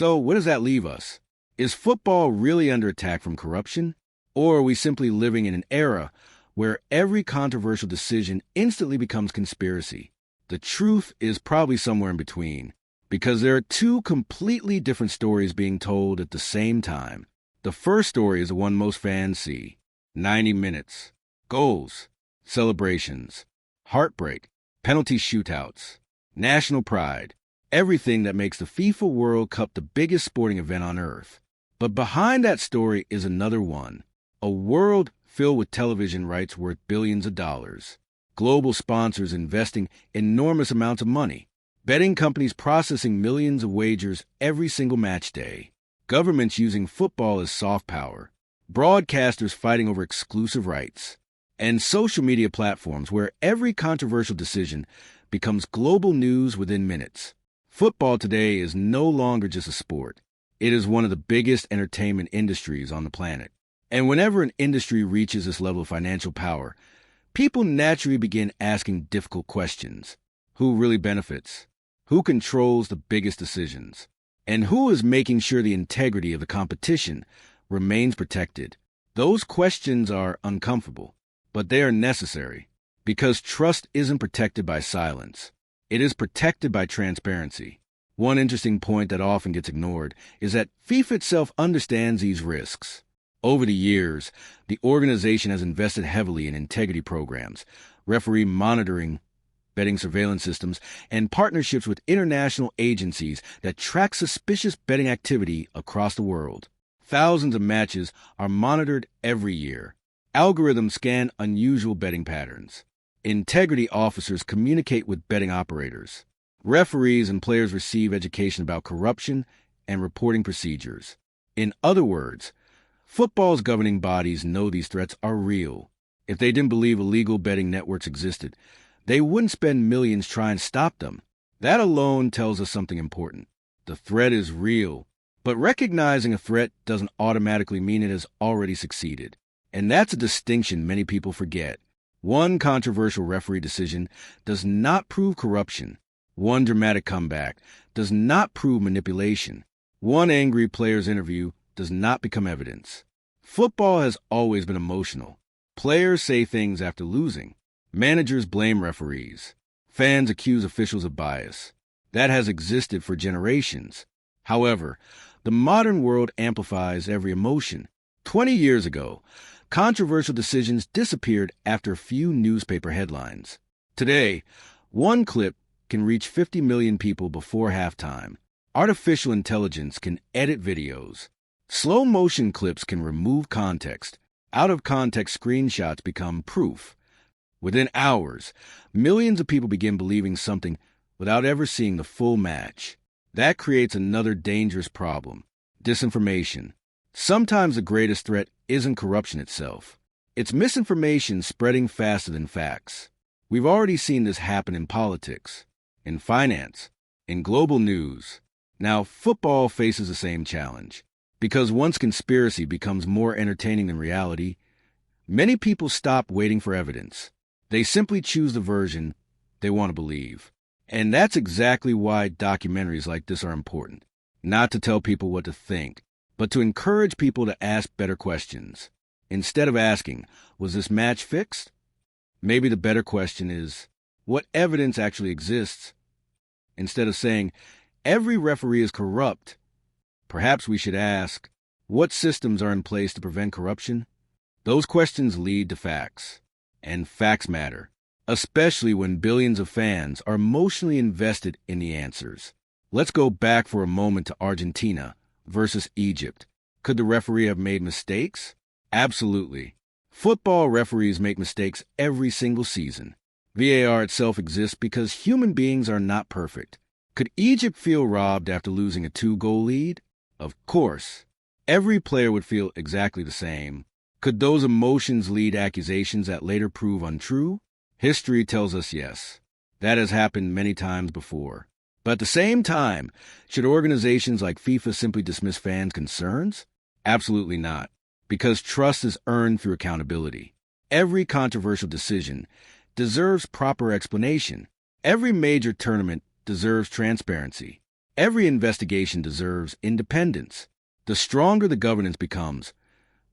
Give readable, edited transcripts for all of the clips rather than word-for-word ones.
So, where does that leave us? Is football really under attack from corruption? Or are we simply living in an era where every controversial decision instantly becomes conspiracy? The truth is probably somewhere in between, because there are two completely different stories being told at the same time. The first story is the one most fans see: 90 minutes, goals, celebrations, heartbreak, penalty shootouts, national pride, everything that makes the FIFA World Cup the biggest sporting event on earth. But behind that story is another one: a world filled with television rights worth billions of dollars, global sponsors investing enormous amounts of money, betting companies processing millions of wagers every single match day, governments using football as soft power, broadcasters fighting over exclusive rights, and social media platforms where every controversial decision becomes global news within minutes. Football today is no longer just a sport. It is one of the biggest entertainment industries on the planet. And whenever an industry reaches this level of financial power, people naturally begin asking difficult questions. Who really benefits? Who controls the biggest decisions? And who is making sure the integrity of the competition remains protected? Those questions are uncomfortable, but they are necessary, because trust isn't protected by silence. It is protected by transparency. One interesting point that often gets ignored is that FIFA itself understands these risks. Over the years, the organization has invested heavily in integrity programs, referee monitoring, betting surveillance systems, and partnerships with international agencies that track suspicious betting activity across the world. Thousands of matches are monitored every year. Algorithms scan unusual betting patterns. Integrity officers communicate with betting operators. Referees and players receive education about corruption and reporting procedures. In other words, football's governing bodies know these threats are real. If they didn't believe illegal betting networks existed, they wouldn't spend millions trying to stop them. That alone tells us something important. The threat is real, but recognizing a threat doesn't automatically mean it has already succeeded. And that's a distinction many people forget. One controversial referee decision does not prove corruption. One dramatic comeback does not prove manipulation. One angry player's interview does not become evidence. Football has always been emotional. Players say things after losing. Managers blame referees. Fans accuse officials of bias. That has existed for generations. However, the modern world amplifies every emotion. 20 years ago, controversial decisions disappeared after a few newspaper headlines. Today, one clip can reach 50 million people before halftime. Artificial intelligence can edit videos. Slow motion clips can remove context. Out-of-context screenshots become proof. Within hours, millions of people begin believing something without ever seeing the full match. That creates another dangerous problem: disinformation. Sometimes the greatest threat isn't corruption itself. It's misinformation spreading faster than facts. We've already seen this happen in politics, in finance, in global news. Now, football faces the same challenge. Because once conspiracy becomes more entertaining than reality, many people stop waiting for evidence. They simply choose the version they want to believe. And that's exactly why documentaries like this are important. Not to tell people what to think, but to encourage people to ask better questions. Instead of asking, was this match fixed? Maybe the better question is, what evidence actually exists? Instead of saying, every referee is corrupt, perhaps we should ask, what systems are in place to prevent corruption? Those questions lead to facts. And facts matter, especially when billions of fans are emotionally invested in the answers. Let's go back for a moment to Argentina versus Egypt. Could the referee have made mistakes? Absolutely. Football referees make mistakes every single season. VAR itself exists because human beings are not perfect. Could Egypt feel robbed after losing a 2-goal lead? Of course. Every player would feel exactly the same. Could those emotions lead accusations that later prove untrue? History tells us yes. That has happened many times before. But at the same time, should organizations like FIFA simply dismiss fans' concerns? Absolutely not, because trust is earned through accountability. Every controversial decision deserves proper explanation. Every major tournament deserves transparency. Every investigation deserves independence. The stronger the governance becomes,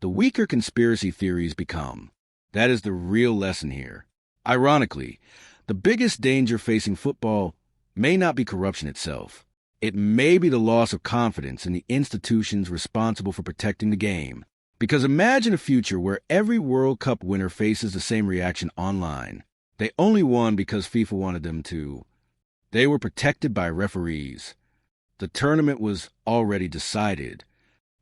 the weaker conspiracy theories become. That is the real lesson here. Ironically, the biggest danger facing football may not be corruption itself. It may be the loss of confidence in the institutions responsible for protecting the game. Because imagine a future where every World Cup winner faces the same reaction online. They only won because FIFA wanted them to. They were protected by referees. The tournament was already decided.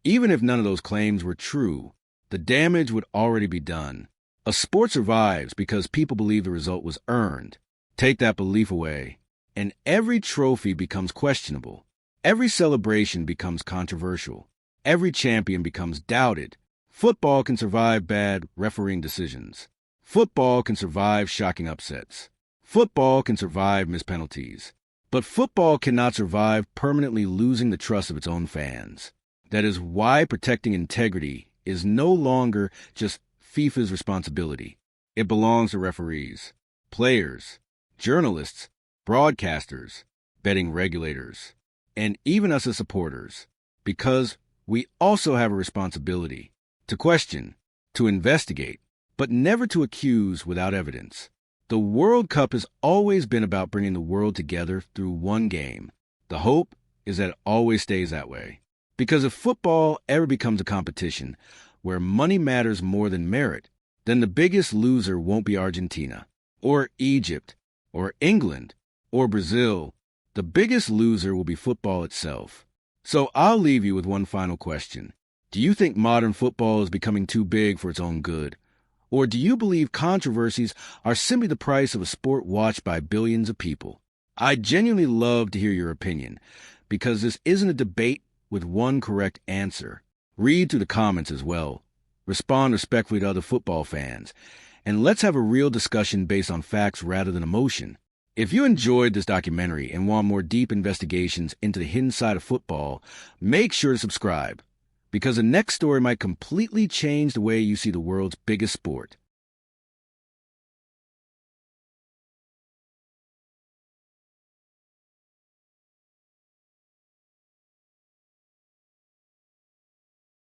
Even if none of those claims were true, the damage would already be done. A sport survives because people believe the result was earned. Take that belief away, and every trophy becomes questionable. Every celebration becomes controversial. Every champion becomes doubted. Football can survive bad refereeing decisions. Football can survive shocking upsets. Football can survive missed penalties. But football cannot survive permanently losing the trust of its own fans. That is why protecting integrity is no longer just FIFA's responsibility. It belongs to referees, players, journalists, broadcasters, betting regulators, and even us as supporters, because we also have a responsibility to question, to investigate, but never to accuse without evidence. The World Cup has always been about bringing the world together through one game. The hope is that it always stays that way. Because if football ever becomes a competition where money matters more than merit, then the biggest loser won't be Argentina, or Egypt, or England, or Brazil. The biggest loser will be football itself. So I'll leave you with one final question. Do you think modern football is becoming too big for its own good? Or do you believe controversies are simply the price of a sport watched by billions of people? I'd genuinely love to hear your opinion, because this isn't a debate with one correct answer. Read through the comments as well. Respond respectfully to other football fans. And let's have a real discussion based on facts rather than emotion. If you enjoyed this documentary and want more deep investigations into the hidden side of football, make sure to subscribe, because the next story might completely change the way you see the world's biggest sport.